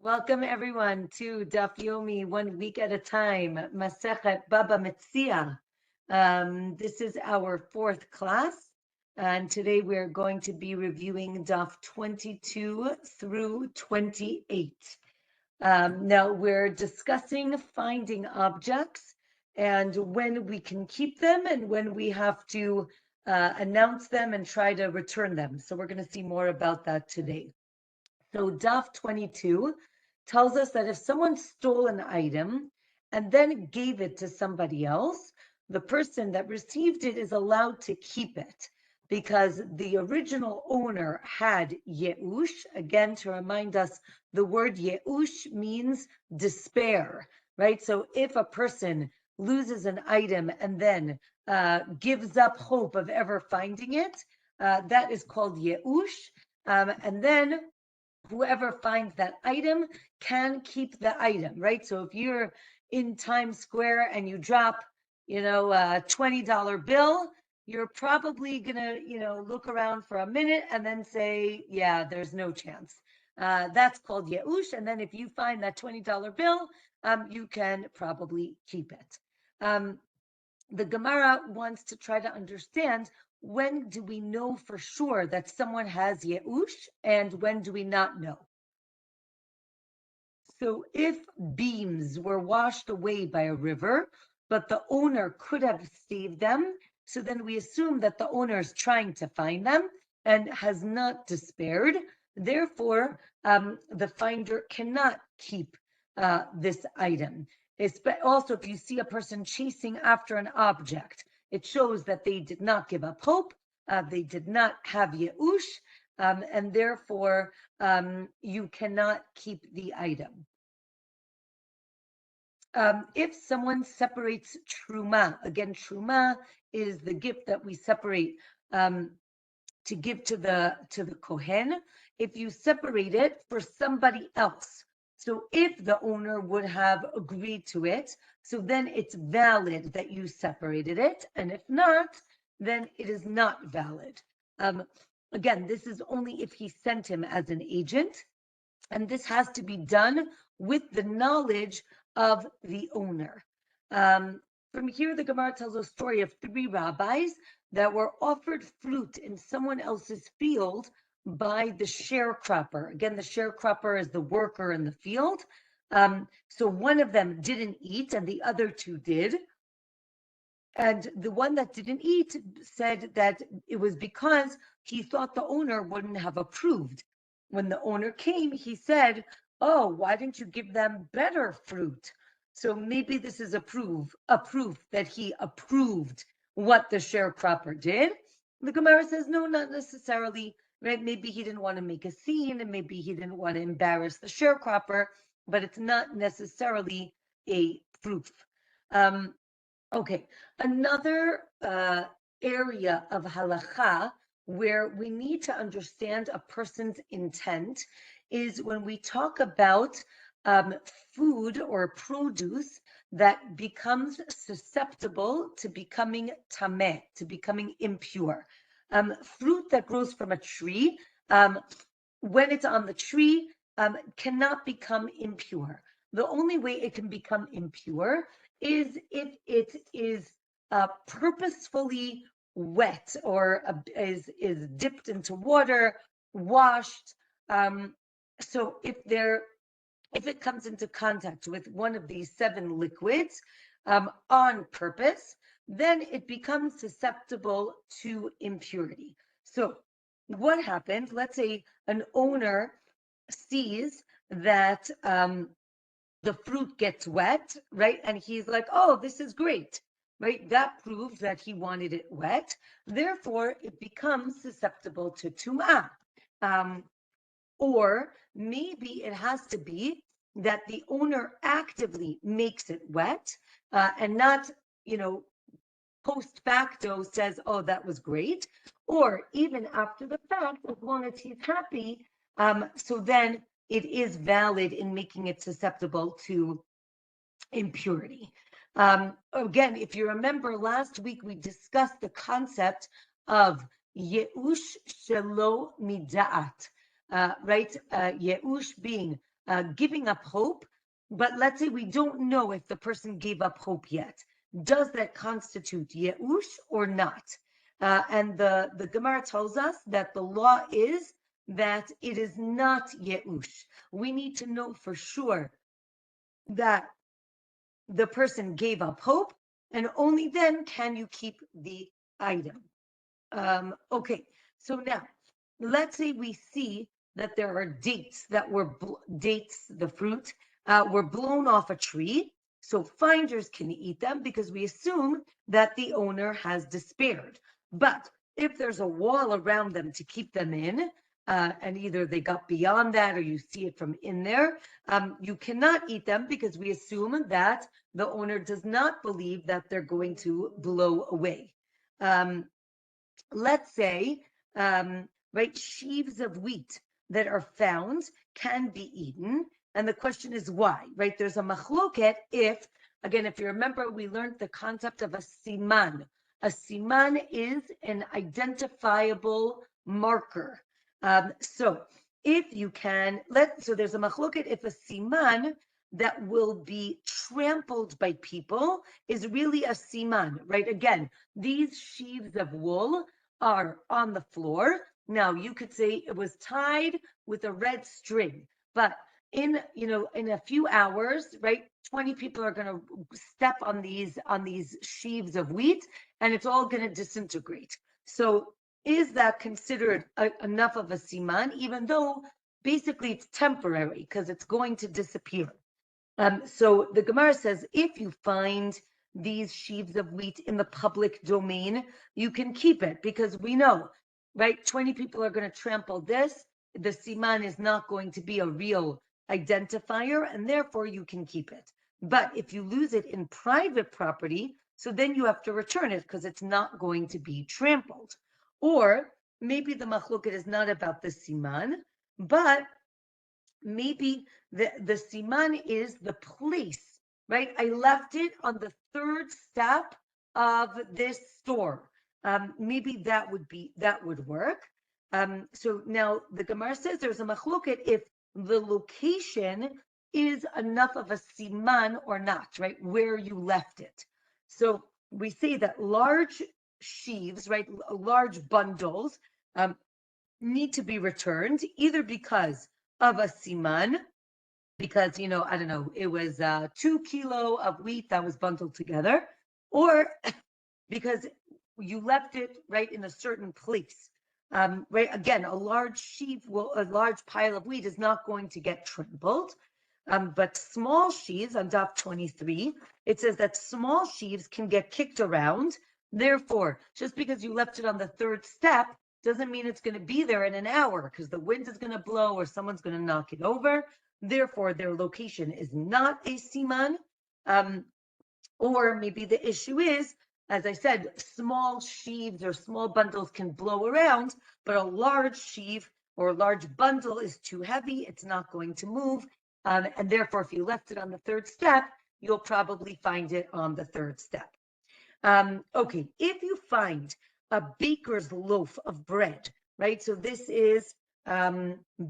Welcome everyone to Daf Yomi, 1 week at a time, Masechet Bava Metzia. This is our fourth class, and today we're going to be reviewing Daf 22 through 28. Now we're discussing finding objects and when we can keep them and when we have to announce them and try to return them. So we're going to see more about that today. So Daf 22 tells us that if someone stole an item and then gave it to somebody else, the person that received it is allowed to keep it because the original owner had yeush. Again, to remind us, the word yeush means despair, right? So if a person loses an item and then gives up hope of ever finding it, that is called yeush. And then whoever finds that item can keep the item, right? So if you're in Times Square and you drop, a $20 bill, you're probably gonna, look around for a minute and then say, yeah, there's no chance. That's called yeush. And then if you find that $20 bill, you can probably keep it. The Gemara wants to try to understand, when do we know for sure that someone has yeush and when do we not know? So if beams were washed away by a river, but the owner could have saved them, so then we assume that the owner is trying to find them and has not despaired. Therefore, the finder cannot keep this item. Also, if you see a person chasing after an object, it shows that they did not give up hope. They did not have yeush, and therefore you cannot keep the item. If someone separates truma, again, truma is the gift that we separate to give to the kohen. If you separate it for somebody else, so if the owner would have agreed to it, so then it's valid that you separated it, and if not, then it is not valid. Again, this is only if he sent him as an agent, and this has to be done with the knowledge of the owner. From here, the Gemara tells a story of 3 rabbis that were offered fruit in someone else's field by the sharecropper. Again, the sharecropper is the worker in the field. So one of them didn't eat and the other 2 did. And the one that didn't eat said that it was because he thought the owner wouldn't have approved. When the owner came, he said, oh, why didn't you give them better fruit? So maybe this is a proof that he approved what the sharecropper did. The Gemara says, no, not necessarily, right? Maybe he didn't want to make a scene, and maybe he didn't want to embarrass the sharecropper, but it's not necessarily a proof. Okay, another area of halacha where we need to understand a person's intent is when we talk about food or produce that becomes susceptible to becoming tameh, to becoming impure. Fruit that grows from a tree, when it's on the tree, cannot become impure. The only way it can become impure is if it is purposefully wet or is dipped into water, washed. So if it comes into contact with one of these 7 liquids on purpose, then it becomes susceptible to impurity. So what happens? Let's say an owner sees that the fruit gets wet, right? And he's like, oh, this is great, right? That proves that he wanted it wet. Therefore, it becomes susceptible to tum'ah. Or maybe it has to be that the owner actively makes it wet and not, post facto says, oh, that was great. Or even after the fact, as long as he's happy, so then it is valid in making it susceptible to impurity. Again, if you remember last week, we discussed the concept of yeush shelo mida'at, right? Yeush being giving up hope, but let's say we don't know if the person gave up hope yet. Does that constitute Yeush or not? And the Gemara tells us that the law is that it is not Yeush. We need to know for sure that the person gave up hope, and only then can you keep the item. Okay, so now let's say we see that there are dates that were dates, the fruit, were blown off a tree. So finders can eat them because we assume that the owner has despaired. But if there's a wall around them to keep them in, and either they got beyond that or you see it from in there, you cannot eat them because we assume that the owner does not believe that they're going to blow away. Let's say, right, sheaves of wheat that are found can be eaten. And the question is why, right? There's a machloket if, again, if you remember, we learned the concept of a siman. A siman is an identifiable marker. So if you can, so there's a machloket if a siman that will be trampled by people is really a siman, right? Again, these sheaves of wool are on the floor. Now you could say it was tied with a red string, but in a few hours, right, 20 people are going to step on these sheaves of wheat and it's all going to disintegrate. So is that considered enough of a siman, even though basically it's temporary because it's going to disappear? So the Gemara says, if you find these sheaves of wheat in the public domain, you can keep it because we know, right? 20 people are going to trample this. The siman is not going to be a real identifier, and therefore you can keep it. But if you lose it in private property, so then you have to return it because it's not going to be trampled. Or maybe the machloket is not about the siman, but maybe the siman is the place, right? I left it on the third step of this store. Maybe that would work. So now the Gemara says there's a machloket if the location is enough of a siman or not, right? Where you left it. So we say that large sheaves, right? Large bundles need to be returned either because of a siman, because, I don't know, it was 2 kilos of wheat that was bundled together, or because you left it right in a certain place. Right, again, a large pile of wheat is not going to get trampled. But small sheaves on daf 23, it says that small sheaves can get kicked around. Therefore, just because you left it on the third step doesn't mean it's going to be there in an hour because the wind is going to blow or someone's going to knock it over. Therefore, their location is not a siman. Or maybe the issue is, as I said, small sheaves or small bundles can blow around, but a large sheaf or a large bundle is too heavy. It's not going to move. And therefore, if you left it on the third step, you'll probably find it on the third step. Okay, if you find a baker's loaf of bread, right? So this is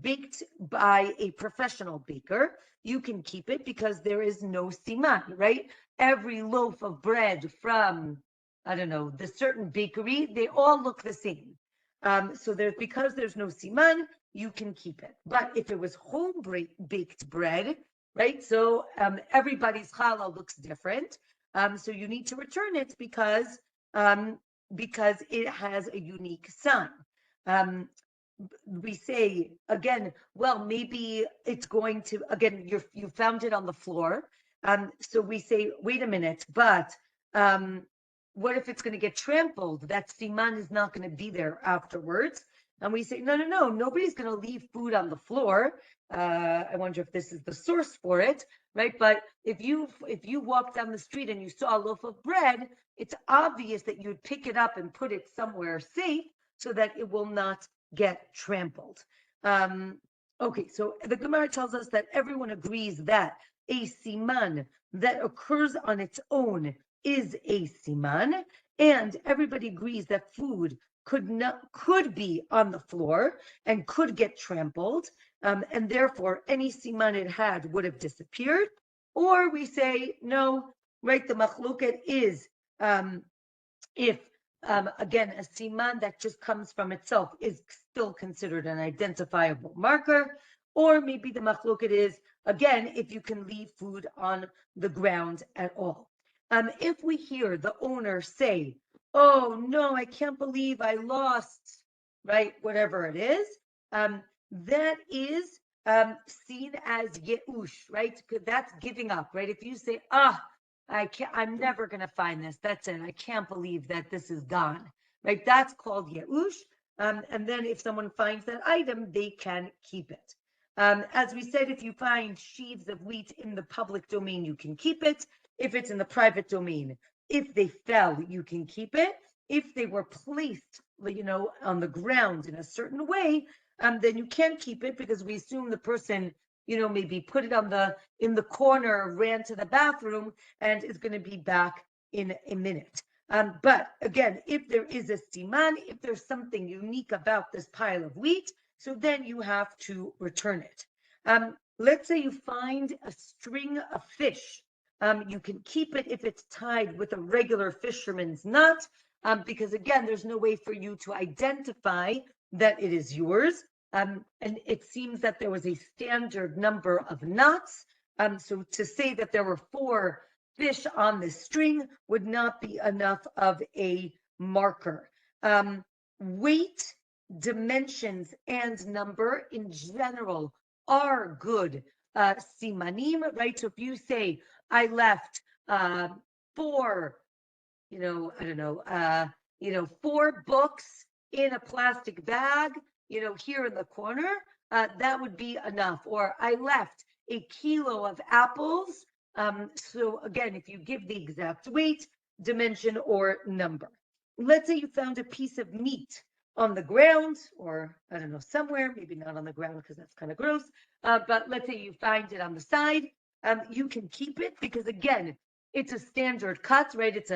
baked by a professional baker. You can keep it because there is no siman, right? Every loaf of bread from, I don't know, the certain bakery, they all look the same. So because there's no siman, you can keep it. But if it was home baked bread, right? So everybody's challah looks different. So you need to return it because it has a unique sign. We say again, well, maybe it's going to, again, you found it on the floor. So we say, wait a minute, but what if it's going to get trampled? That siman is not going to be there afterwards. And we say, no, nobody's going to leave food on the floor. I wonder if this is the source for it, right? But if you walk down the street and you saw a loaf of bread, it's obvious that you'd pick it up and put it somewhere safe so that it will not get trampled. Okay, so the Gemara tells us that everyone agrees that a siman that occurs on its own is a siman, and everybody agrees that food could be on the floor and could get trampled. and therefore any siman it had would have disappeared. Or we say, no, right, the machloket is if, again, a siman that just comes from itself is still considered an identifiable marker, or maybe the machloket is, again, if you can leave food on the ground at all. If we hear the owner say, oh, no, I can't believe I lost, right, whatever it is, that is seen as yeush, right? That's giving up, right? If you say, I'm never going to find this. That's it. I can't believe that this is gone, right? That's called yeush. And then if someone finds that item, they can keep it. As we said, if you find sheaves of wheat in the public domain, you can keep it. If it's in the private domain, if they fell, you can keep it. If they were placed, on the ground in a certain way, then you can't keep it because we assume the person, maybe put it in the corner, ran to the bathroom, and is going to be back in a minute. But again, if there is a siman, if there's something unique about this pile of wheat, so then you have to return it. Let's say you find a string of fish. You can keep it if it's tied with a regular fisherman's knot, because again, there's no way for you to identify that it is yours. And it seems that there was a standard number of knots. So to say that there were 4 fish on this string would not be enough of a marker. Weight, dimensions, and number in general are good simanim, right? So if you say, I left 4, 4 books in a plastic bag, here in the corner, that would be enough. Or I left a kilo of apples. So again, if you give the exact weight, dimension, or number. Let's say you found a piece of meat on the ground, or somewhere, maybe not on the ground because that's kind of gross, but let's say you find it on the side, you can keep it because again, it's a standard cut, right? It's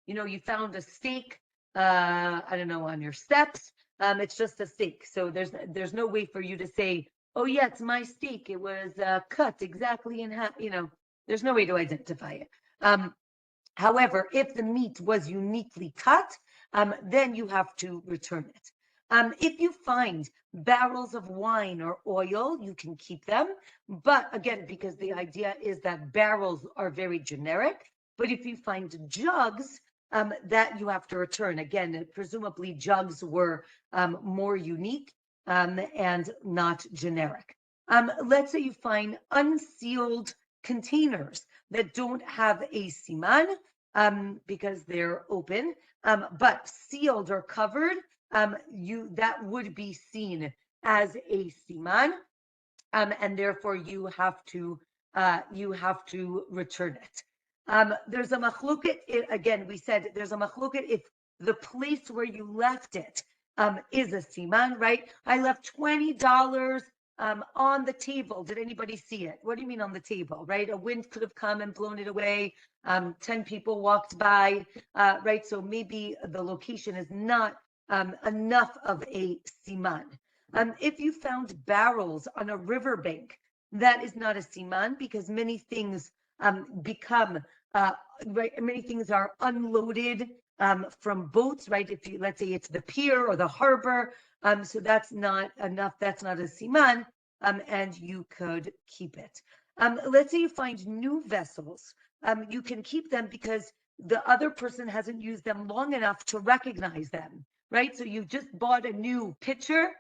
you found a steak, on your steps. It's just a steak. So there's no way for you to say, oh yeah, it's my steak. It was cut exactly in half, there's no way to identify it. However, if the meat was uniquely cut, then you have to return it. If you find barrels of wine or oil, you can keep them. But again, because the idea is that barrels are very generic, but if you find jugs, that you have to return. Again, presumably jugs were more unique and not generic. Let's say you find unsealed containers that don't have a siman because they're open, but sealed or covered, that would be seen as a siman, and therefore you have to return it. There's a machloket. Again, we said there's a machloket if the place where you left it is a siman, right? I left $20 on the table. Did anybody see it? What do you mean on the table, right? A wind could have come and blown it away. 10 people walked by, right? So maybe the location is not enough of a siman. If you found barrels on a riverbank, that is not a siman because many things become, right, many things are unloaded from boats, right? If you, let's say it's the pier or the harbor, so that's not enough, that's not a siman, and you could keep it. Let's say you find new vessels, you can keep them because the other person hasn't used them long enough to recognize them, right? So you just bought a new pitcher,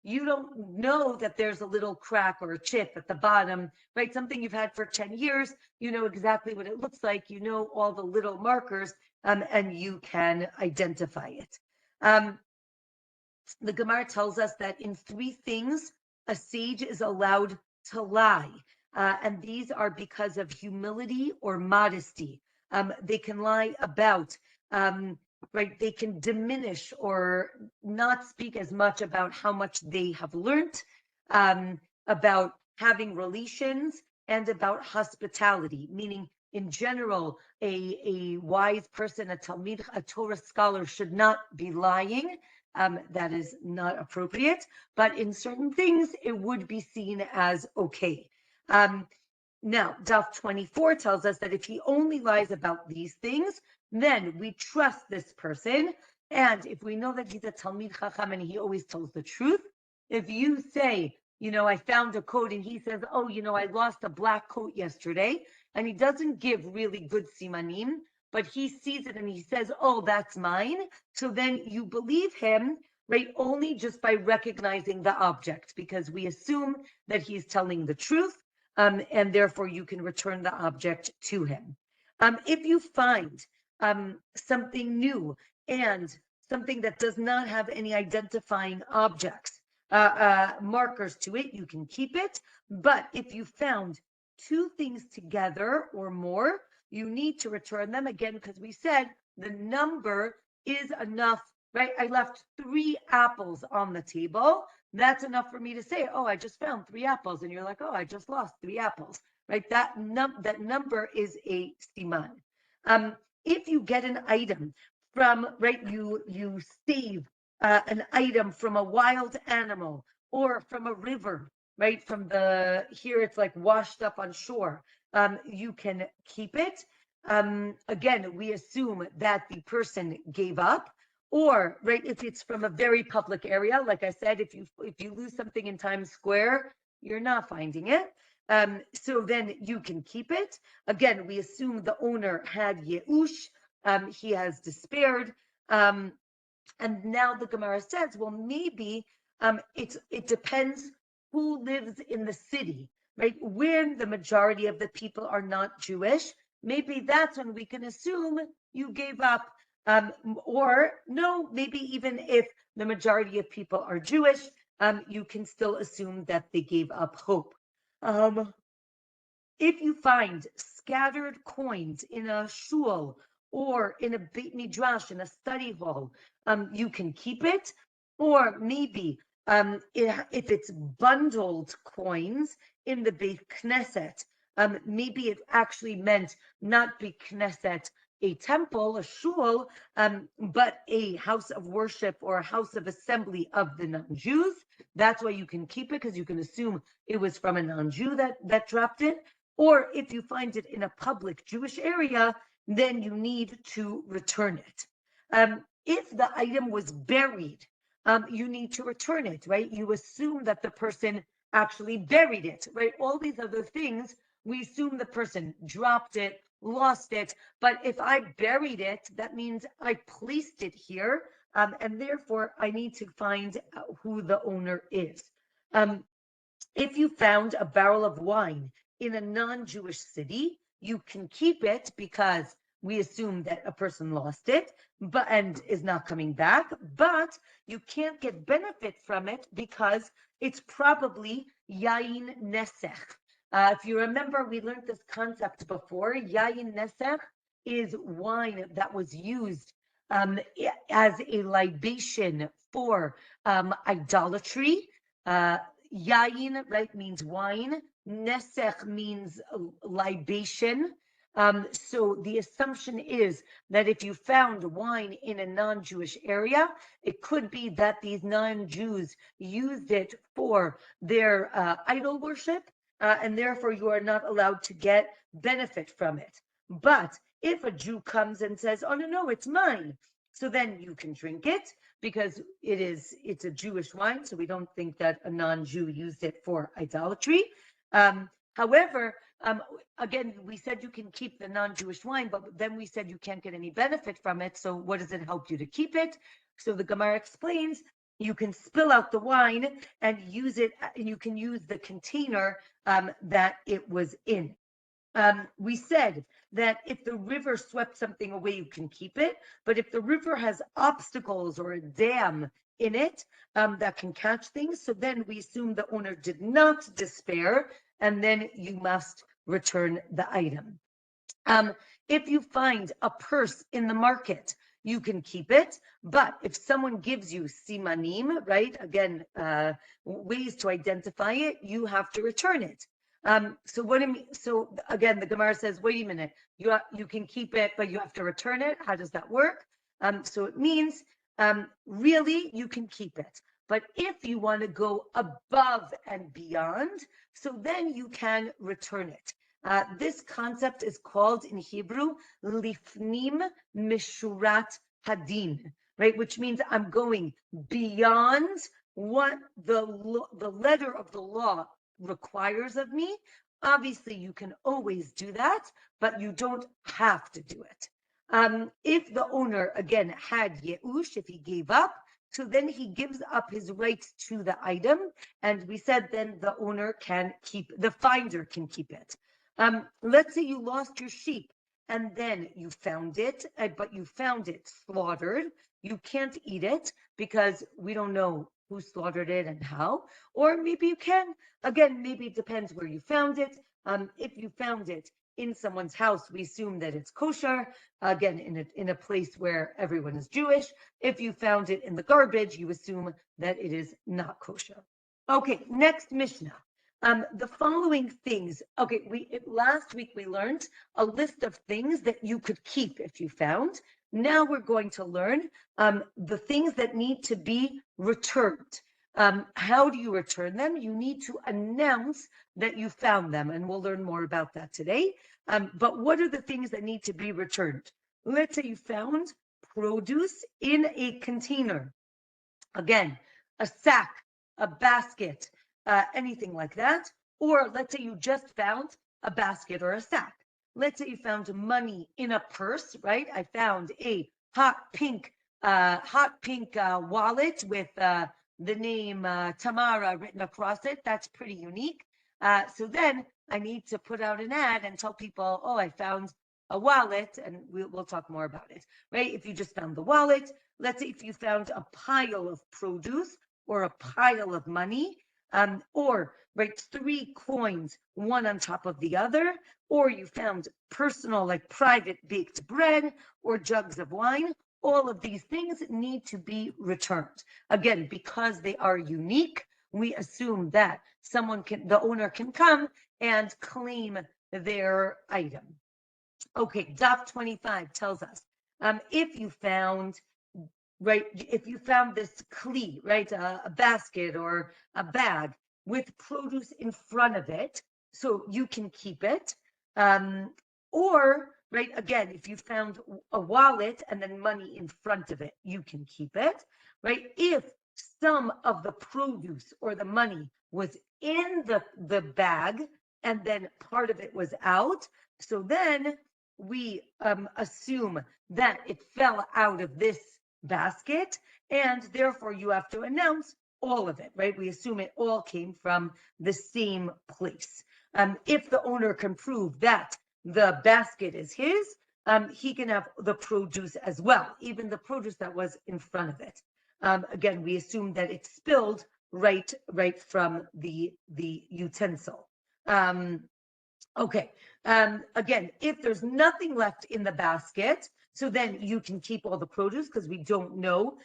you don't know that there's a little crack or a chip at the bottom, right? Something you've had for 10 years, you know exactly what it looks like, you know all the little markers, and you can identify it. The Gemara tells us that in 3 things, a sage is allowed to lie, and these are because of humility or modesty. They can lie about, right? They can diminish or not speak as much about how much they have learned, about having relations, and about hospitality, meaning in general, a wise person, a Talmid, a Torah scholar should not be lying. that is not appropriate. But in certain things, it would be seen as okay. Now, Daf 24 tells us that if he only lies about these things, then we trust this person. And if we know that he's a Talmid Chacham and he always tells the truth, if you say, I found a coat and he says, oh, I lost a black coat yesterday, and he doesn't give really good simanim, but he sees it and he says, oh, that's mine. So then you believe him, right? Only just by recognizing the object, because we assume that he's telling the truth. And therefore you can return the object to him. If you find something new and something that does not have any identifying objects, markers to it, you can keep it. But if you found two things together or more, you need to return them again, because we said the number is enough, right? I left 3 apples on the table. That's enough for me to say, oh, I just found 3 apples. And you're like, oh, I just lost 3 apples, right? That number is a siman. If you get an item from, right, you save an item from a wild animal or from a river, right? Here it's like washed up on shore. You can keep it. Again, we assume that the person gave up. Or, right, if it's from a very public area, like I said, if you lose something in Times Square, you're not finding it. So then you can keep it. Again, we assume the owner had yeush, he has despaired. And now the Gemara says, well, maybe it depends who lives in the city, right? When the majority of the people are not Jewish, maybe that's when we can assume you gave up. Or no, maybe even if the majority of people are Jewish, you can still assume that they gave up hope. If you find scattered coins in a shul or in a Beit Midrash, in a study hall, you can keep it. Or maybe if it's bundled coins in the Beit Knesset, maybe it actually meant not Beit Knesset, a temple, a shul, but a house of worship or a house of assembly of the non-Jews. That's why you can keep it, because you can assume it was from a non-Jew that dropped it. Or if you find it in a public Jewish area, then you need to return it. If the item was buried, you need to return it, right? You assume that the person actually buried it, right? All these other things, we assume the person dropped it, lost it. But if I buried it, that means I placed it here, and therefore I need to find who the owner is. If you found a barrel of wine in a non-Jewish city, you can keep it because we assume that a person lost it and is not coming back, but you can't get benefit from it because it's probably yain nesech. If you remember, we learned this concept before. Yain nesech is wine that was used as a libation for idolatry. Yain, right, means wine. Nesech means libation. So the assumption is that if you found wine in a non-Jewish area, it could be that these non-Jews used it for their idol worship, and therefore you are not allowed to get benefit from it. But if a Jew comes and says, oh, no, it's mine, so then you can drink it because it's a Jewish wine, so we don't think that a non-Jew used it for idolatry. However, again, we said you can keep the non-Jewish wine, but then we said you can't get any benefit from it. So what does it help you to keep it? So the Gemara explains you can spill out the wine and use it, and you can use the container that it was in. We said that if the river swept something away, you can keep it. But if the river has obstacles or a dam in it that can catch things, so then we assume the owner did not despair, and then you must return the item. If you find a purse in the market, you can keep it. But if someone gives you simanim, right, again, ways to identify it, you have to return it. So what do you mean? So again, the Gemara says, wait a minute, you can keep it, but you have to return it. How does that work? So it means really you can keep it. But if you want to go above and beyond, so then you can return it. This concept is called in Hebrew lifnim mishurat hadin, right? Which means I'm going beyond what the letter of the law requires of me. Obviously, you can always do that, but you don't have to do it. If the owner, again, had Yeush, if he gave up, so then he gives up his rights to the item. And we said then the owner can keep, the finder can keep it. Let's say you lost your sheep and then you found it, but you found it slaughtered. You can't eat it because we don't know who slaughtered it and how. Or maybe you can. Again, maybe it depends where you found it. If you found it in someone's house, we assume that it's kosher. Again, in a place where everyone is Jewish. If you found it in the garbage, you assume that it is not kosher. Okay, next Mishnah. The following things. Okay, last week we learned a list of things that you could keep if you found. Now we're going to learn the things that need to be returned. How do you return them? You need to announce that you found them, and we'll learn more about that today. But what are the things that need to be returned? Let's say you found produce in a container. Again, a sack, a basket, anything like that. Or let's say you just found a basket or a sack. Let's say you found money in a purse, right? I found a hot pink wallet with the name Tamara written across it. That's pretty unique. So then I need to put out an ad and tell people, oh, I found a wallet, and we'll talk more about it, right? If you just found the wallet, let's say if you found a pile of produce or a pile of money, or right, 3 coins, one on top of the other, or you found personal, like private baked bread or jugs of wine, all of these things need to be returned. Again, because they are unique, we assume that the owner can come and claim their item. Okay, Daf 25 tells us, if you found this kli, right, a basket or a bag with produce in front of it, so you can keep it. Or, right, again, if you found a wallet and then money in front of it, you can keep it, right? If some of the produce or the money was in the bag and then part of it was out, so then we assume that it fell out of this basket, and therefore you have to announce all of it, right? We assume it all came from the same place. If the owner can prove that the basket is his, he can have the produce as well, even the produce that was in front of it. Again, we assume that it spilled right from the utensil. Okay. Again, if there's nothing left in the basket, so then you can keep all the produce because we don't know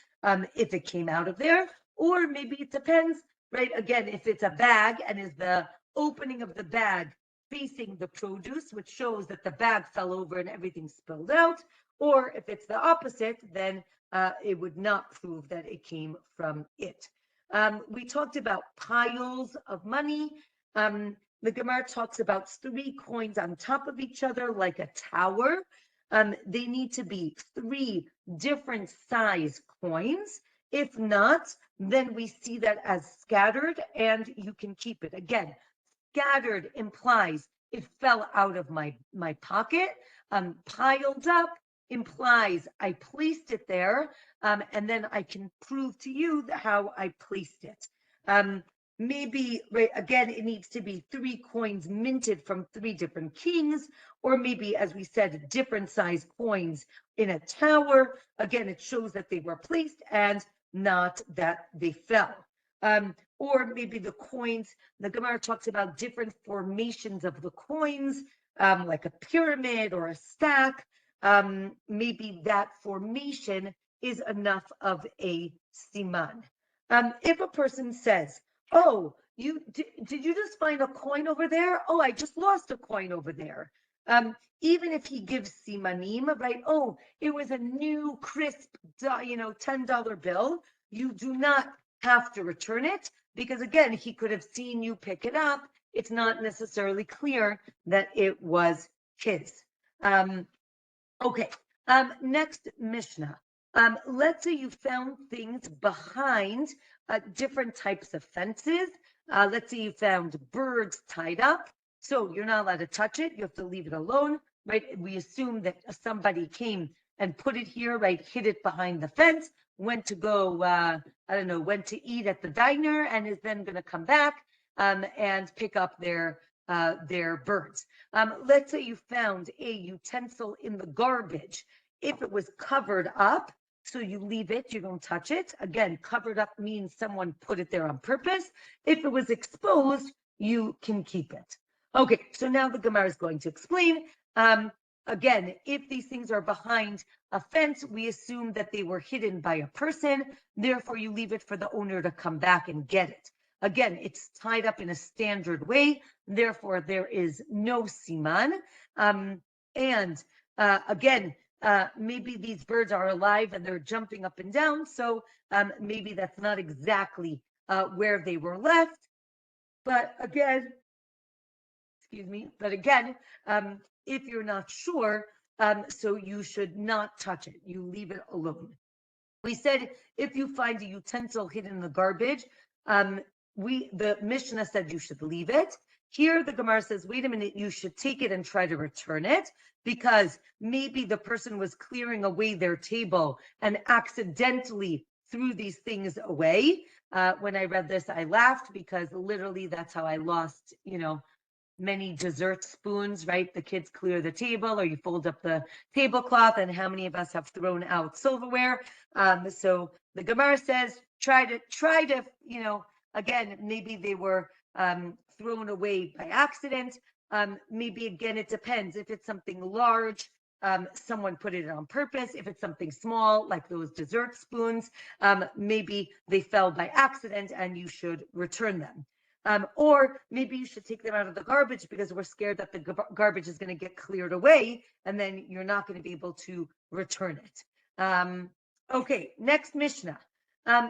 if it came out of there, or maybe it depends, right? Again, if it's a bag and is the opening of the bag facing the produce, which shows that the bag fell over and everything spilled out, or if it's the opposite, then it would not prove that it came from it. We talked about piles of money. The Gemara talks about 3 coins on top of each other like a tower. They need to be 3 different size coins. If not, then we see that as scattered and you can keep it. Again, scattered implies it fell out of my pocket. Piled up implies I placed it there, and then I can prove to you how I placed it. Maybe, right, again, it needs to be 3 coins minted from 3 different kings, or maybe, as we said, different size coins in a tower. Again, it shows that they were placed and not that they fell. Or maybe the coins, the Gemara talks about different formations of the coins, like a pyramid or a stack. Maybe that formation is enough of a siman. If a person says, oh, did you just find a coin over there? Oh, I just lost a coin over there. Even if he gives simanim, right? Oh, it was a new crisp, $10 bill. You do not have to return it because again, he could have seen you pick it up. It's not necessarily clear that it was his. Okay. Next Mishnah. Let's say you found things behind different types of fences. Let's say you found birds tied up. So you're not allowed to touch it. You have to leave it alone, right? We assume that somebody came and put it here, right? Hid it behind the fence, went to go, went to eat at the diner and is then going to come back and pick up their birds. Let's say you found a utensil in the garbage. If it was covered up, so you leave it, you don't touch it. Again, covered up means someone put it there on purpose. If it was exposed, you can keep it. Okay, so now the Gemara is going to explain. Again, if these things are behind a fence, we assume that they were hidden by a person. Therefore, you leave it for the owner to come back and get it. Again, it's tied up in a standard way. Therefore, there is no siman. Again, maybe these birds are alive and they're jumping up and down. So maybe that's not exactly where they were left. But again, if you're not sure, so you should not touch it. You leave it alone. We said if you find a utensil hidden in the garbage, the Mishnah said you should leave it. Here the Gemara says, wait a minute, you should take it and try to return it because maybe the person was clearing away their table and accidentally threw these things away. When I read this, I laughed because literally that's how I lost, many dessert spoons, right? The kids clear the table or you fold up the tablecloth, and how many of us have thrown out silverware? So the Gemara says, try to, again, maybe they were thrown away by accident. Maybe again, it depends. If it's something large, someone put it on purpose. If it's something small, like those dessert spoons, maybe they fell by accident and you should return them. Or maybe you should take them out of the garbage because we're scared that the garbage is going to get cleared away and then you're not going to be able to return it. Okay, next Mishnah.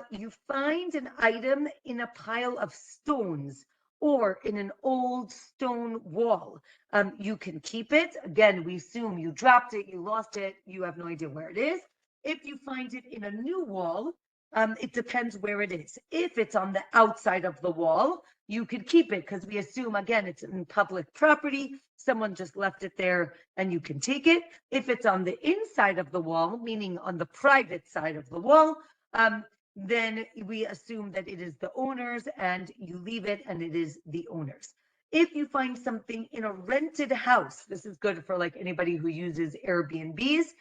You find an item in a pile of stones or in an old stone wall. You can keep it. Again, we assume you dropped it, you lost it, you have no idea where it is. If you find it in a new wall, it depends where it is. If it's on the outside of the wall, you could keep it because we assume, again, it's in public property. Someone just left it there and you can take it. If it's on the inside of the wall, meaning on the private side of the wall, then we assume that it is the owner's and you leave it and it is the owner's. If you find something in a rented house, this is good for like anybody who uses Airbnbs.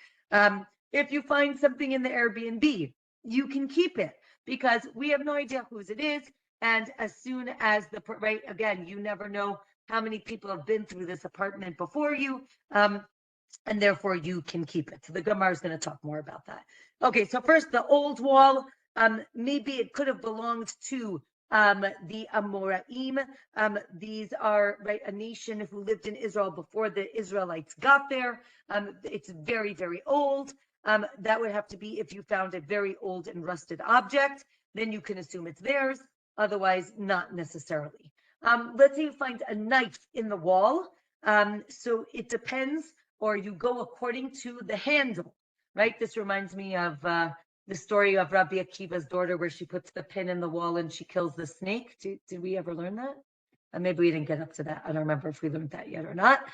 If you find something in the Airbnb, you can keep it because we have no idea whose it is. And as soon as right, again, you never know how many people have been through this apartment before you, and therefore you can keep it. So the Gemara is going to talk more about that. Okay, so first the old wall, maybe it could have belonged to the Amoraim. These are right a nation who lived in Israel before the Israelites got there. It's very, very old. That would have to be if you found a very old and rusted object, then you can assume it's theirs. Otherwise, not necessarily. Let's say you find a knife in the wall. So it depends, or you go according to the handle, right? This reminds me of the story of Rabbi Akiva's daughter where she puts the pin in the wall and she kills the snake. Did we ever learn that? Maybe we didn't get up to that. I don't remember if we learned that yet or not.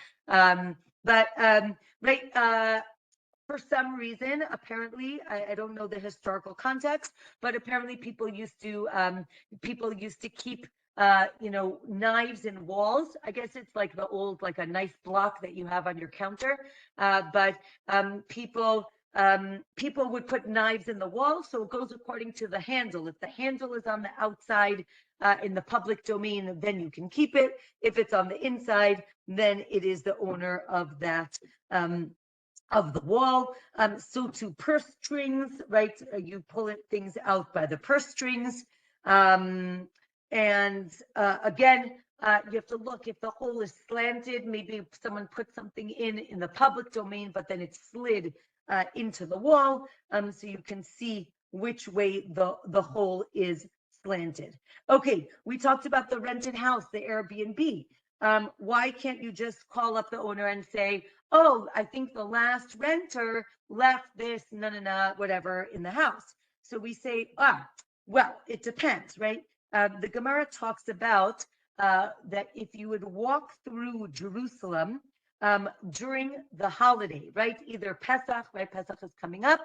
For some reason, apparently, I don't know the historical context, but apparently people used to keep knives in walls. I guess it's like the old, like a knife block that you have on your counter. But people would put knives in the wall, so it goes according to the handle. If the handle is on the outside in the public domain, then you can keep it. If it's on the inside, then it is the owner of that of the wall. So to purse strings, right? You pull things out by the purse strings. Again, You have to look if the hole is slanted. Maybe someone put something in the public domain, but then it slid into the wall. So you can see which way the hole is slanted. Okay, we talked about the rented house, the Airbnb. Why can't you just call up the owner and say, oh, I think the last renter left this, whatever in the house. So we say, well, it depends, right? The Gemara talks about that if you would walk through Jerusalem during the holiday, right? Either Pesach, right? Pesach is coming up.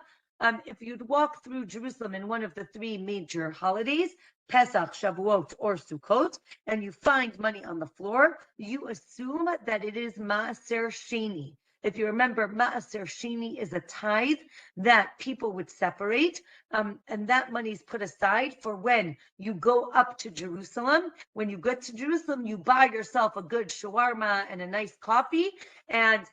If you'd walk through Jerusalem in one of the three major holidays, Pesach, Shavuot, or Sukkot, and you find money on the floor, you assume that it is Maaser Sheni. If you remember, Maaser Sheni is a tithe that people would separate, and that money is put aside for when you go up to Jerusalem. When you get to Jerusalem, you buy yourself a good shawarma and a nice coffee, and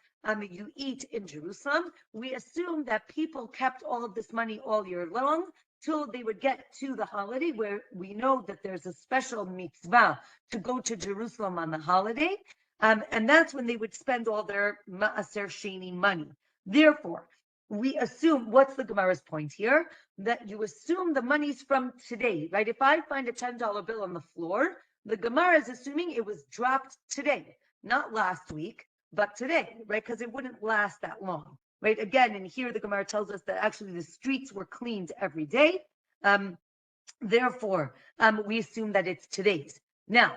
you eat in Jerusalem. We assume that people kept all of this money all year long till they would get to the holiday, where we know that there's a special mitzvah to go to Jerusalem on the holiday. And that's when they would spend all their Maaser Sheni money. Therefore, we assume, what's the Gemara's point here? That you assume the money's from today, right? If I find a $10 bill on the floor, the Gemara is assuming it was dropped today, not last week, but today, right? Because it wouldn't last that long, right? Again, and here the Gemara tells us that actually the streets were cleaned every day. Therefore, we assume that it's today's. Now,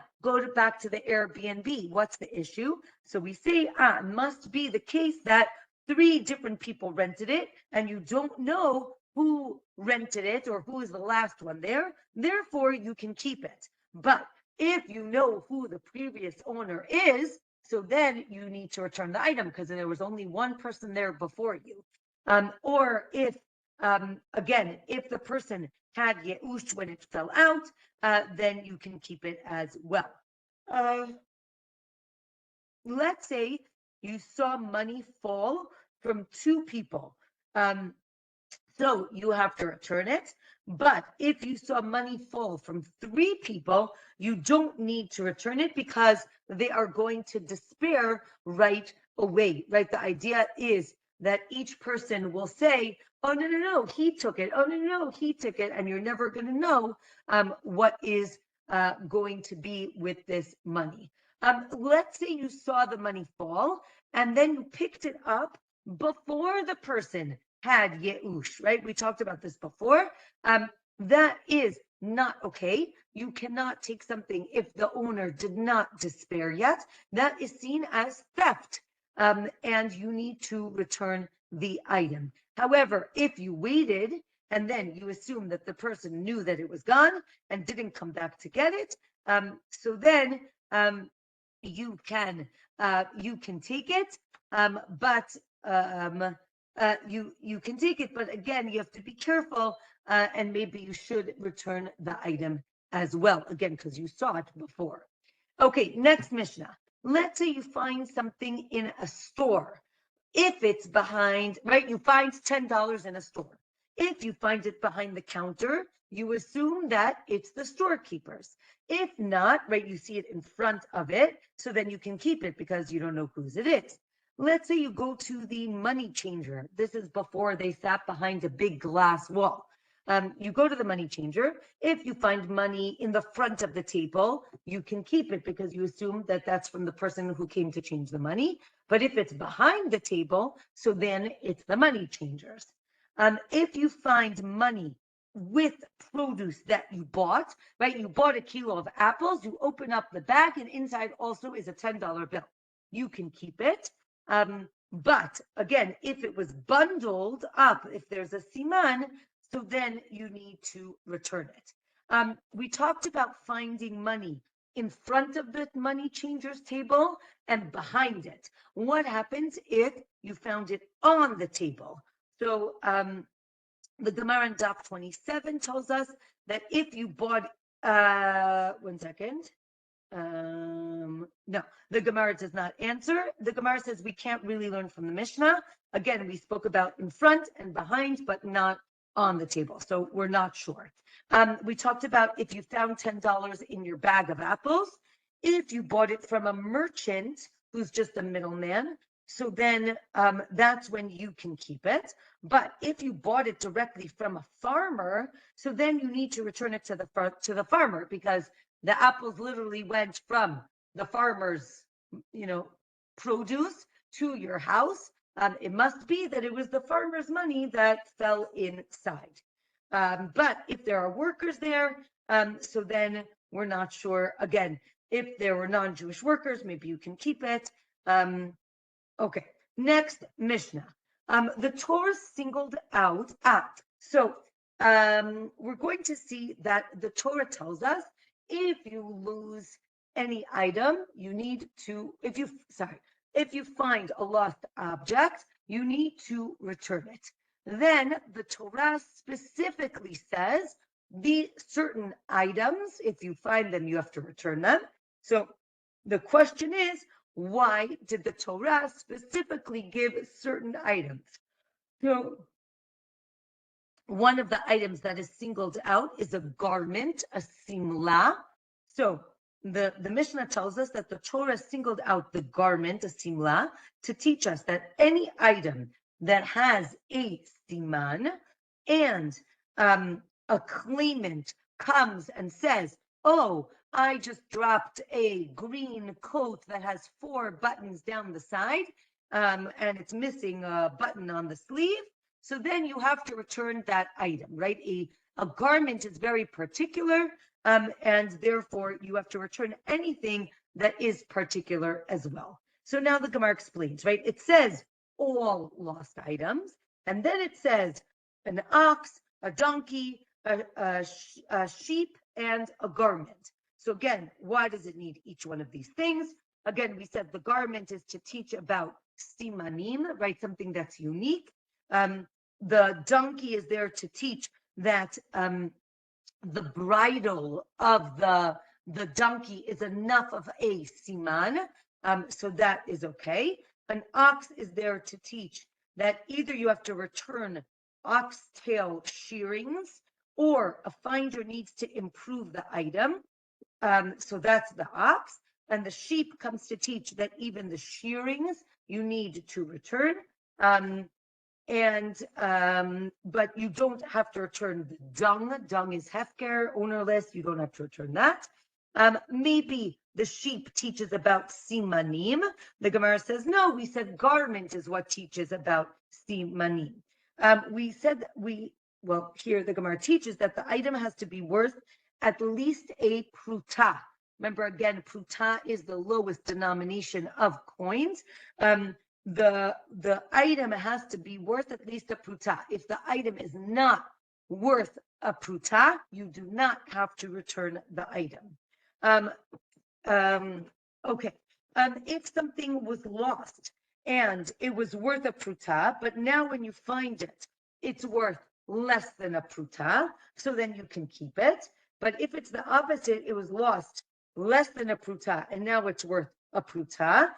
back to the Airbnb. What's the issue? So we say, it must be the case that 3 different people rented it, and you don't know who rented it or who is the last one there. Therefore, you can keep it. But if you know who the previous owner is, so then you need to return the item because there was only one person there before you. Or if, again, if the person had Yeush when it fell out, then you can keep it as well. Let's say you saw money fall from 2 people. So you have to return it. But if you saw money fall from 3 people, you don't need to return it because they are going to despair right away, right? The idea is that each person will say, oh, no, he took it. Oh, no, he took it. And you're never going to know what is going to be with this money. Let's say you saw the money fall and then you picked it up before the person had Yeush, right? We talked about this before. That is not okay. You cannot take something if the owner did not despair yet. That is seen as theft, and you need to return the item. However, if you waited and then you assume that the person knew that it was gone and didn't come back to get it, so then you can take it, but you can take it, but again, you have to be careful, and maybe you should return the item as well, again, because you saw it before. Okay, next Mishnah. Let's say you find something in a store. If it's behind, right, you find $10 in a store. If you find it behind the counter, you assume that it's the storekeeper's. If not, right, you see it in front of it, so then you can keep it because you don't know whose it is. Let's say you go to the money changer. This is before they sat behind a big glass wall. You go to the money changer. If you find money in the front of the table, you can keep it because you assume that that's from the person who came to change the money. But if it's behind the table, so then it's the money changers. If you find money with produce that you bought, right? You bought a kilo of apples, you open up the bag, and inside also is a $10 bill. You can keep it. But again, if it was bundled up, if there's a siman, so then you need to return it. We talked about finding money in front of the money changer's table and behind it. What happens if you found it on the table? So the Gemara in Daf 27 tells us that if you bought, one second. No, the Gemara does not answer. The Gemara says we can't really learn from the Mishnah. Again, we spoke about in front and behind, but not on the table. So we're not sure. We talked about if you found $10 in your bag of apples, If you bought it from a merchant who's just a middleman, so then that's when you can keep it. But if you bought it directly from a farmer, so then you need to return it to the farmer, because the apples literally went from the farmer's, produce to your house. It must be that it was the farmer's money that fell inside. But if there are workers there, so then we're not sure. Again, if there were non-Jewish workers, maybe you can keep it. Okay, next Mishnah. The Torah singled out. So we're going to see that the Torah tells us if you lose any item, you need to, if you find a lost object, you need to return it. Then the Torah specifically says the certain items, if you find them, you have to return them. So the question is, why did the Torah specifically give certain items? So one of the items that is singled out is a garment, a simla. So the Mishnah tells us that the Torah singled out the garment, a simla, to teach us that any item that has a siman and a claimant comes and says, oh, I just dropped a green coat that has 4 buttons down the side, and it's missing a button on the sleeve. So then you have to return that item, right? A garment is very particular, and therefore you have to return anything that is particular as well. So now the Gemara explains, right? It says all lost items, and then it says an ox, a donkey, a sheep, and a garment. So again, why does it need each one of these things? Again, we said the garment is to teach about simanim, right? Something that's unique. The donkey is there to teach that the bridle of the donkey is enough of a siman, so that is okay. An ox is there to teach that either you have to return oxtail shearings, or a finder needs to improve the item. So that's the ox. And the sheep comes to teach that even the shearings you need to return. But you don't have to return the dung. Dung is hefker, ownerless. You don't have to return that. Maybe the sheep teaches about simanim. The Gemara says, no, we said garment is what teaches about simanim. We said here the Gemara teaches that the item has to be worth at least a pruta. Remember, again, pruta is the lowest denomination of coins. The item has to be worth at least a pruta. If the item is not worth a pruta, you do not have to return the item. Okay. If something was lost and it was worth a pruta, but now when you find it, it's worth less than a pruta, so then you can keep it. But if it's the opposite, it was lost less than a pruta, and now it's worth a pruta,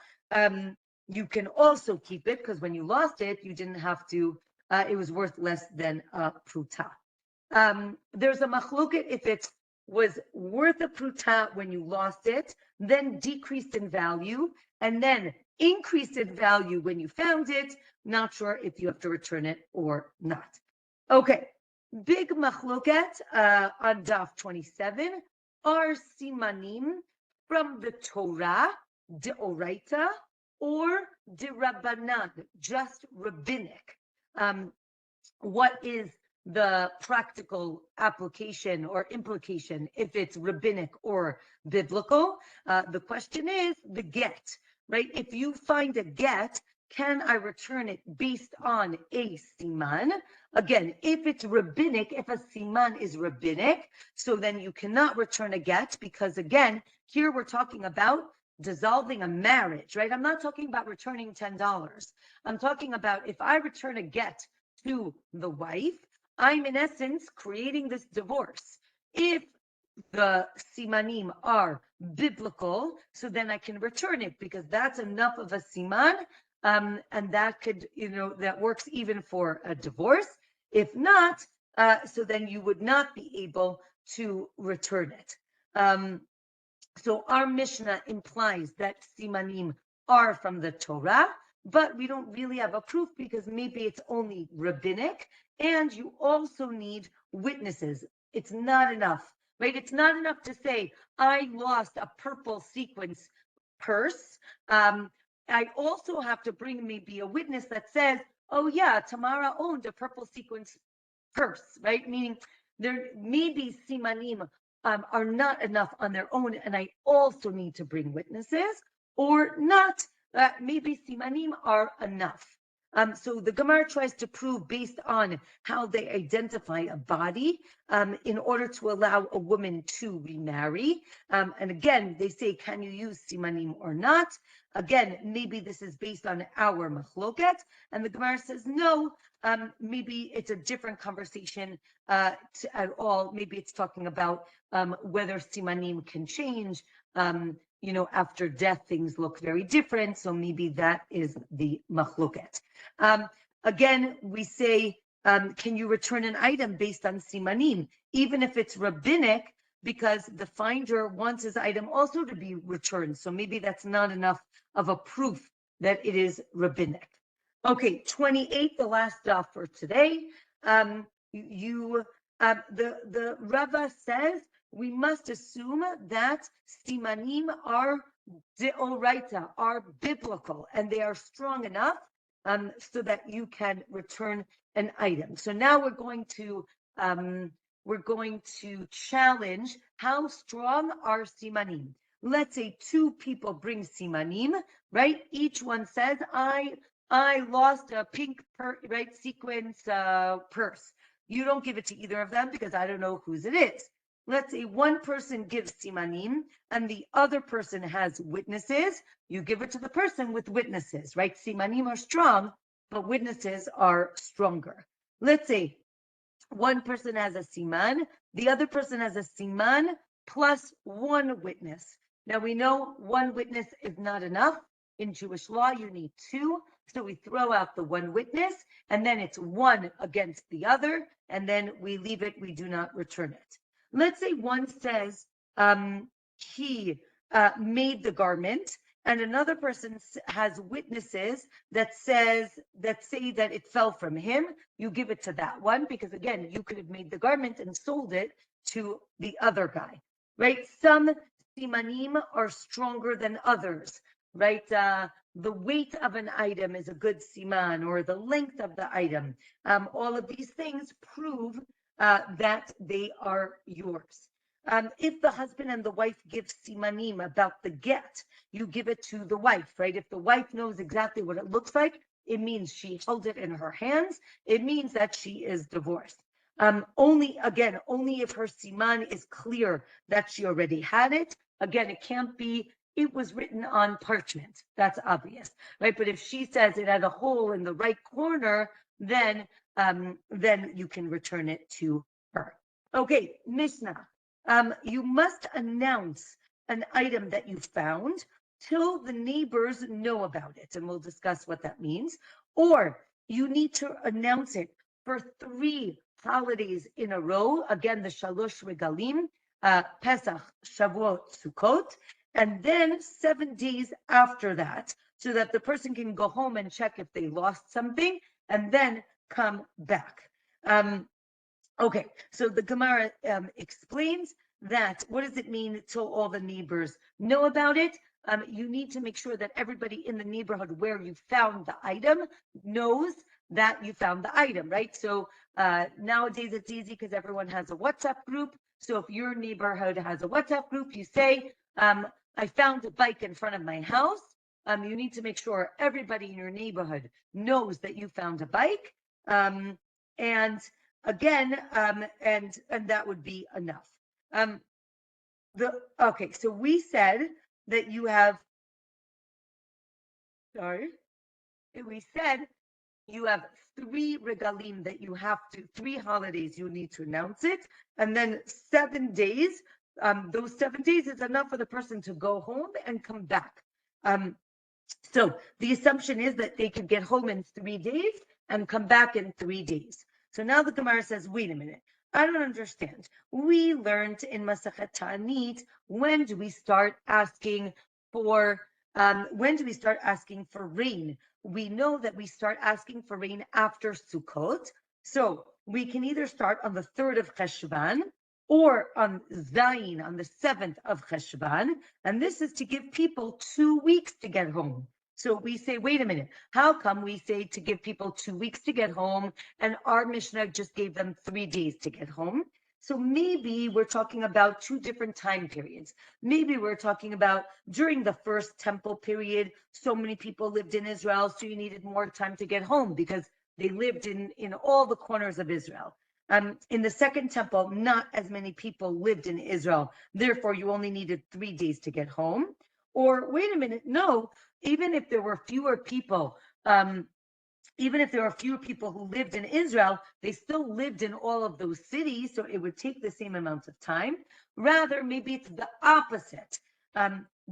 you can also keep it, because when you lost it, you didn't have to, it was worth less than a pruta. There's a machloket if it was worth a pruta when you lost it, then decreased in value, and then increased in value when you found it. Not sure if you have to return it or not. Okay, big machloket on daf 27 are simanim from the Torah, deoraita, or de rabbanan, just rabbinic. What is the practical application or implication if it's rabbinic or biblical? The question is the get, right? If you find a get, can I return it based on a siman? Again, if it's rabbinic, if a siman is rabbinic, so then you cannot return a get, because again, here we're talking about dissolving a marriage, right? I'm not talking about returning $10. I'm talking about if I return a get to the wife, I'm in essence creating this divorce. If the simanim are biblical, so then I can return it, because that's enough of a siman, and that could, that works even for a divorce. If not, so then you would not be able to return it. So our Mishnah implies that simanim are from the Torah, but we don't really have a proof because maybe it's only rabbinic, and you also need witnesses. It's not enough, right? It's not enough to say, I lost a purple sequence purse. I also have to bring maybe a witness that says, oh yeah, Tamara owned a purple sequence purse, right? Meaning there maybe simanim are not enough on their own, and I also need to bring witnesses, or not. Maybe simanim are enough. So the Gemara tries to prove based on how they identify a body in order to allow a woman to remarry. And again, they say, can you use simanim or not? Again, maybe this is based on our machloket, and the Gemara says no. Maybe it's a different conversation at all. Maybe it's talking about whether simanim can change. After death, things look very different. So maybe that is the machloket. Again, we say, can you return an item based on simanim, even if it's rabbinic, because the finder wants his item also to be returned. So maybe that's not enough of a proof that it is rabbinic. Okay, 28, the last daf for today. The Rava says we must assume that simanim are deoraita, are biblical, and they are strong enough so that you can return an item. So now we're going to challenge how strong are simanim. Let's say two people bring simanim, right? Each one says, I lost a pink sequence purse. You don't give it to either of them because I don't know whose it is. Let's say one person gives simanim and the other person has witnesses. You give it to the person with witnesses, right? Simanim are strong, but witnesses are stronger. Let's say one person has a siman, the other person has a siman plus one witness. Now we know one witness is not enough. In Jewish law, you need two. So we throw out the one witness, and then it's one against the other, and then we leave it, we do not return it. Let's say one says he made the garment, and another person has witnesses that say that it fell from him. You give it to that one, because again, you could have made the garment and sold it to the other guy, right? Some simanim are stronger than others, right? The weight of an item is a good siman, or the length of the item. All of these things prove that they are yours. If the husband and the wife give simanim about the get, you give it to the wife, right? If the wife knows exactly what it looks like, it means she held it in her hands. It means that she is divorced. Only if her siman is clear that she already had it. Again, it can't be, it was written on parchment. That's obvious, right? But if she says it had a hole in the right corner, then you can return it to her. Okay, Mishnah. You must announce an item that you found till the neighbors know about it, and we'll discuss what that means. Or you need to announce it for 3 holidays in a row. Again, the Shalosh Regalim, Pesach, Shavuot, Sukkot, and then 7 days after that, so that the person can go home and check if they lost something, and then come back. Okay, so the Gemara explains that, what does it mean till all the neighbors know about it? You need to make sure that everybody in the neighborhood where you found the item knows that you found the item, right? So nowadays it's easy because everyone has a WhatsApp group. So if your neighborhood has a WhatsApp group, you say, I found a bike in front of my house. You need to make sure everybody in your neighborhood knows that you found a bike. And again, and that would be enough. Okay, so we said that you have, we said you have 3 regalim that you have to, 3 holidays you need to announce it, and then 7 days. Those 7 days is enough for the person to go home and come back. So the assumption is that they could get home in 3 days and come back in 3 days. So now the Gemara says, wait a minute. I don't understand. We learned in Masachet Ta'anit, when do we start asking for rain? We know that we start asking for rain after Sukkot. So we can either start on the 3rd of Cheshvan or on Zayin, on the 7th of Cheshvan. And this is to give people 2 weeks to get home. So we say, wait a minute, how come we say to give people 2 weeks to get home and our Mishnah just gave them 3 days to get home? So maybe we're talking about two different time periods. Maybe we're talking about during the first temple period, so many people lived in Israel, so you needed more time to get home because they lived in all the corners of Israel. In the second temple, not as many people lived in Israel. Therefore, you only needed 3 days to get home. Or wait a minute, no, even if there were fewer people, who lived in Israel, they still lived in all of those cities, so it would take the same amount of time. Rather, maybe it's the opposite.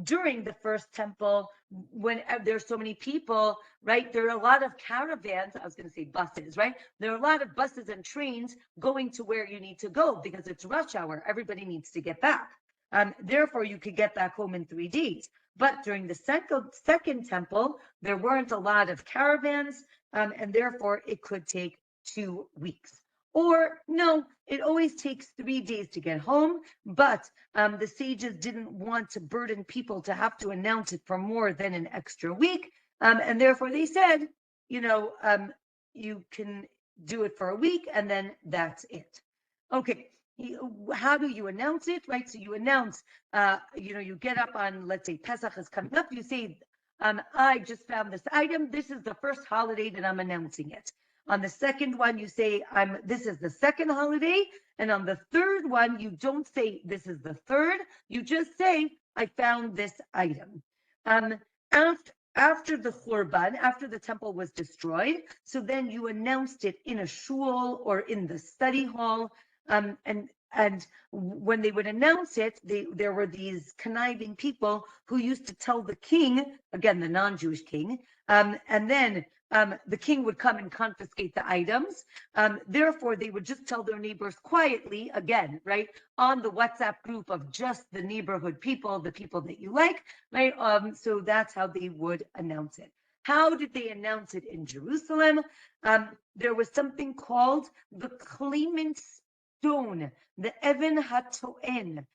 During the first temple, when there's so many people, right, there are a lot of caravans, I was going to say buses, right? There are a lot of buses and trains going to where you need to go because it's rush hour. Everybody needs to get back. Therefore, you could get back home in 3 days. But during the second temple, there weren't a lot of caravans, and therefore it could take 2 weeks. Or no, it always takes 3 days to get home, but the sages didn't want to burden people to have to announce it for more than an extra week, and therefore they said, you can do it for a week, and then that's it. Okay. How do you announce it, right? So you announce, you get up on, let's say Pesach is coming up, you say, I just found this item. This is the first holiday that I'm announcing it. On the second one, you say, this is the second holiday. And on the third one, you don't say this is the third. You just say, I found this item. After the Khurban, after the temple was destroyed, so then you announced it in a shul or in the study hall. And when they would announce it, there were these conniving people who used to tell the king, again, the non-Jewish king, and then the king would come and confiscate the items. Therefore, they would just tell their neighbors quietly, again, right, on the WhatsApp group of just the neighborhood people, the people that you like, right? So that's how they would announce it. How did they announce it in Jerusalem? There was something called the claimant stone, the Even HaToen.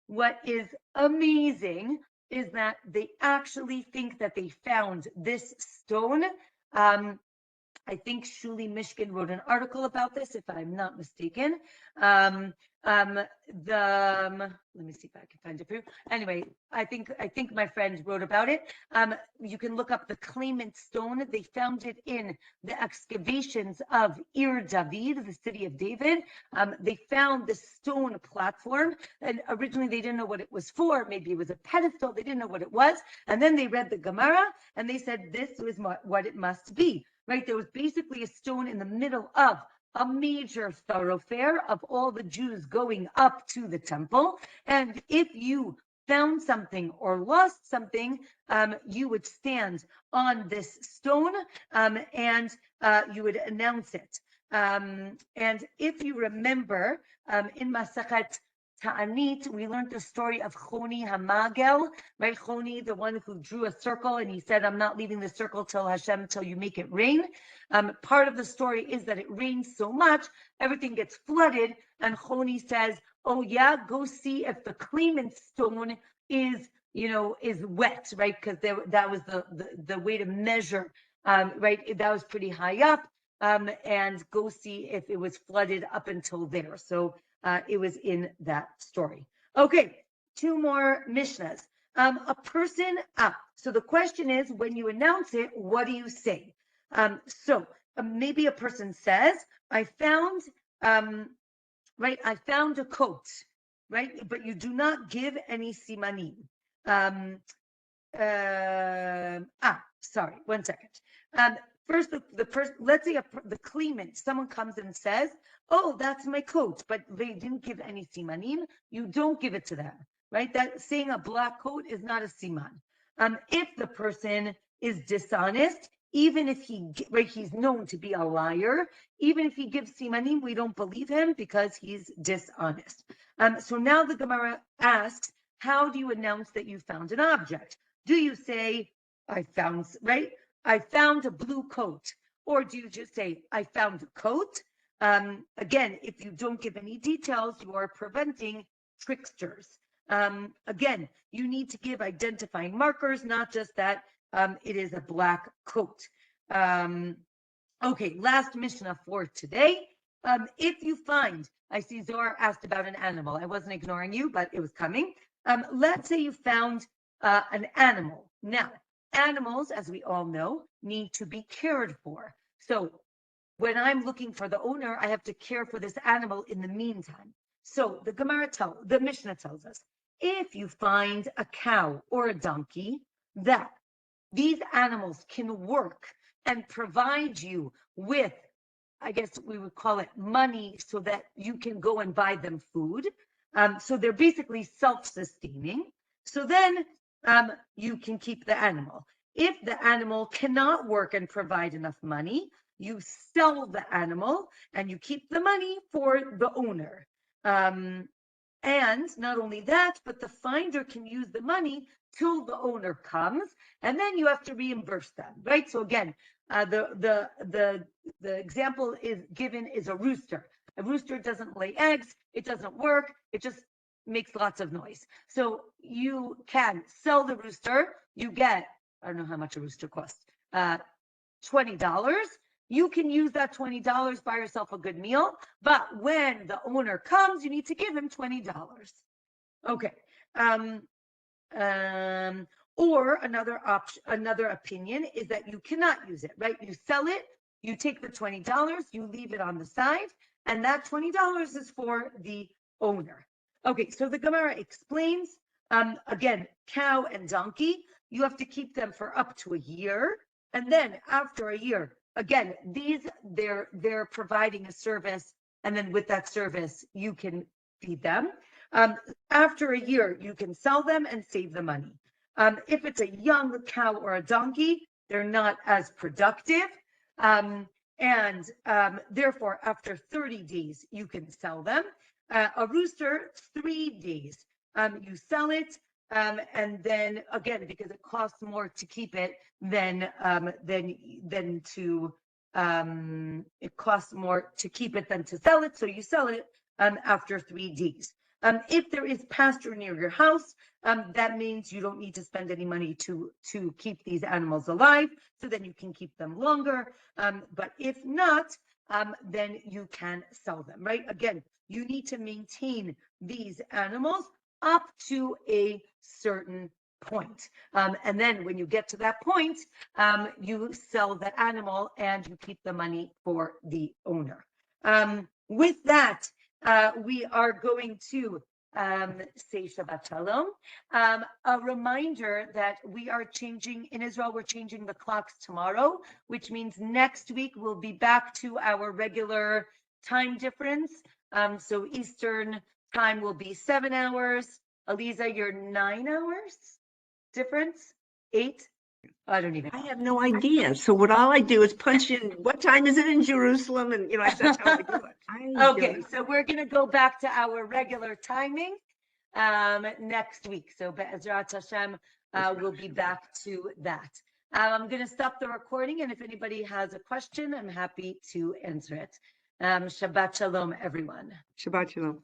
What is amazing is that they actually think that they found this stone. I think Shuli Mishkin wrote an article about this, if I'm not mistaken. Let me see if I can find it for you. Anyway, I think my friend wrote about it. You can look up the claimant stone. They found it in the excavations of Ir David, the city of David. They found the stone platform, and originally they didn't know what it was for. Maybe it was a pedestal. They didn't know what it was. And then they read the Gemara, and they said this was what it must be. Right, there was basically a stone in the middle of a major thoroughfare of all the Jews going up to the temple. And if you found something or lost something, you would stand on this stone and you would announce it. And if you remember, in Masachet Ta'anit, we learned the story of Choni Hamagel, right? Choni, the one who drew a circle and he said, I'm not leaving the circle till Hashem, till you make it rain. Part of the story is that it rains so much, everything gets flooded. And Choni says, oh yeah, go see if the claimant stone is wet, right? Because that was the way to measure, right? That was pretty high up. And go see if it was flooded up until there. So it was in that story. Okay, two more Mishnahs. A person up. So the question is, when you announce it, what do you say? So maybe a person says, I found a coat, right? But you do not give any simanim. Sorry, 1 second. First, let's say the claimant, someone comes and says, oh, that's my coat, but they didn't give any simanim. You don't give it to them, right? That saying a black coat is not a siman. If the person is dishonest, even if he's known to be a liar, even if he gives simanim, we don't believe him because he's dishonest. So now the Gemara asks, how do you announce that you found an object? Do you say, I found a blue coat? Or do you just say, I found a coat? Again, if you don't give any details, you are preventing tricksters. Again, you need to give identifying markers, not just that it is a black coat. Okay, last Mishnah for today. If you find, I see Zohar asked about an animal. I wasn't ignoring you, but it was coming. Let's say you found an animal. Now, animals, as we all know, need to be cared for. So when I'm looking for the owner, I have to care for this animal in the meantime. So the Mishnah tells us, if you find a cow or a donkey, that these animals can work and provide you with, I guess we would call it money, so that you can go and buy them food. So they're basically self-sustaining. So then you can keep the animal. If the animal cannot work and provide enough money, you sell the animal and you keep the money for the owner. And not only that, but the finder can use the money till the owner comes, and then you have to reimburse them, right? So again, the example is given is a rooster. A rooster doesn't lay eggs, it doesn't work, it just makes lots of noise. So you can sell the rooster, you get, I don't know how much a rooster costs, $20. You can use that $20, buy yourself a good meal, but when the owner comes, you need to give him $20. Okay. Or another option, another opinion is that you cannot use it, right? You sell it, you take the $20, you leave it on the side, and that $20 is for the owner. Okay, so the Gemara explains, again, cow and donkey, you have to keep them for up to a year, and then after a year, again, they're providing a service, and then with that service, you can feed them. After a year, you can sell them and save the money. If it's a young cow or a donkey, they're not as productive. And therefore, after 30 days, you can sell them. A rooster, 3 days, you sell it. And then again, because it costs more to keep it than to sell it. So you sell it after 3 days. If there is pasture near your house, that means you don't need to spend any money to keep these animals alive, so then you can keep them longer. But if not, then you can sell them, right? Again, you need to maintain these animals up to a certain point. And then when you get to that point, you sell the animal and you keep the money for the owner. With that, we are going to say Shabbat Shalom. A reminder that we are changing, in Israel, we're changing the clocks tomorrow, which means next week we'll be back to our regular time difference. So Eastern time will be 7 hours. Eliza, you're 9 hours difference? 8? I don't even know. I have no idea. So all I do is punch in what time is it in Jerusalem, and that's how I do it. Okay, so we're going to go back to our regular timing next week. So Be'ezrat Hashem, we'll be back to that. I'm going to stop the recording, and if anybody has a question, I'm happy to answer it. Shabbat Shalom, everyone. Shabbat Shalom.